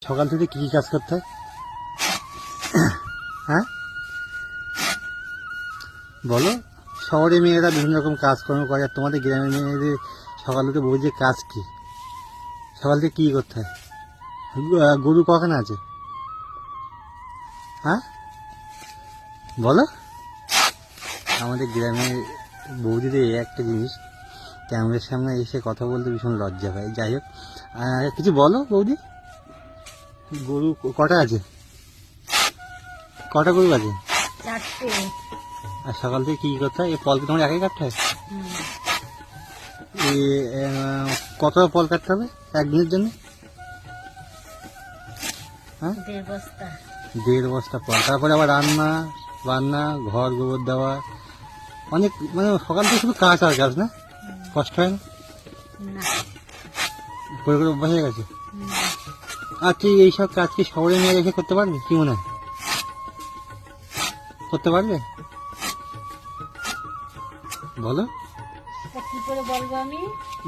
সকাল থেকে কী কী কাজ করতে হয়? হ্যাঁ বলো। শহরে মেয়েরা বিভিন্ন রকম কাজকর্ম করে, আর তোমাদের গ্রামের মেয়েদের সকাল থেকে বলছে কাজ কি? সকাল থেকে কী করতে হয়? গরু কখন আছে? হ্যাঁ বলো। আমাদের গ্রামের বৌদিদের এই একটা জিনিস, ক্যামেরার সামনে এসে কথা বলতে ভীষণ লজ্জা পায়। যাই হোক, কিছু বলো বৌদি। গরু কটা আছে? কটা গরু আছে? 4টে। আর সকাল থেকে কী করতে হয়? এই ফল কি তোমার একাই কাটতে হয়? এই কতটা ফল কাটতে হবে একদিনের জন্য? হ্যাঁ 1.5 বস্তা। 1.5 বস্তা ফল, তারপরে আবার রান্না বান্না, ঘর গোবর দেওয়া, অনেক মানে সকাল থেকে শুধু কাজ আর কাজ না? কষ্ট হয় না? না। করে করে অভ্যাস হয়ে গেছে। আর তুই এইসব কাজ কি শহরে নিয়ে রেখে করতে পারবে? কি মনে হয়, করতে পারবে বলো? তা কি করে বলবো আমি?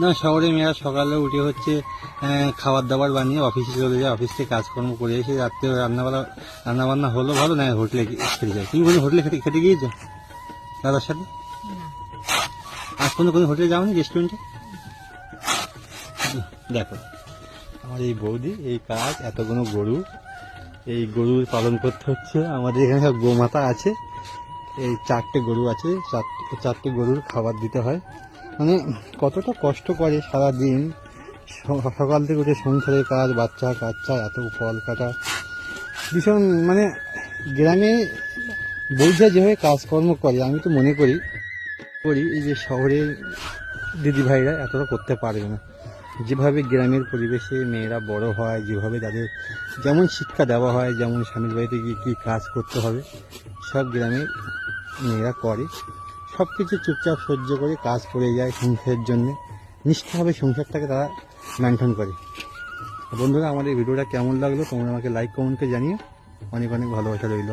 না, শহরে মেয়েরা সকালে উঠে হচ্ছে খাবার দাবার বানিয়ে অফিসে চলে যায়, অফিস থেকে কাজকর্ম করে এসে রাত্রে রান্না বান্না হলো ভালো, না হোটেলে খেতে যায়। তুমি কোনো হোটেলে খেতে খেতে গিয়েছো দাদার সাথে? না। আর কোনো হোটেলে যাওনি, রেস্টুরেন্টে? দেখো আমার এই বৌদি এই কাজ, এতগুলো গরু, এই গরুর পালন করতে হচ্ছে। আমাদের এখানে সব গোমাতা আছে, এই 4টে গরু আছে, 4টে গরুর খাবার দিতে হয়। মানে কতটা কষ্ট করে সারাদিন, সকাল থেকে উঠে সংসারের কাজ, বাচ্চা কাচ্চা, এত ফল কাটা, ভীষণ মানে গ্রামে বৌদ্ধা যেভাবে কাজকর্ম করে, আমি তো মনে করি এই যে শহরের দিদি ভাইরা এতটা করতে পারবে না। যেভাবে গ্রামের পরিবেশে মেয়েরা বড় হয়, যেভাবে তাদের যেমন শিক্ষা দেওয়া হয়, যেমন স্বামীর বাড়িতে গিয়ে কী কাজ করতে হবে, সব গ্রামের মেয়েরা করে। সব কিছু চুপচাপ সহ্য করে কাজ করে যায় সংসারের জন্যে, নিষ্ঠাভাবে সংসারটাকে তারা মেনটেন করে। বন্ধুরা, আমাদের ভিডিওটা কেমন লাগলো তোমরা আমাকে লাইক কমেন্টে জানিয়ে, অনেক অনেক ভালোবাসা রইল।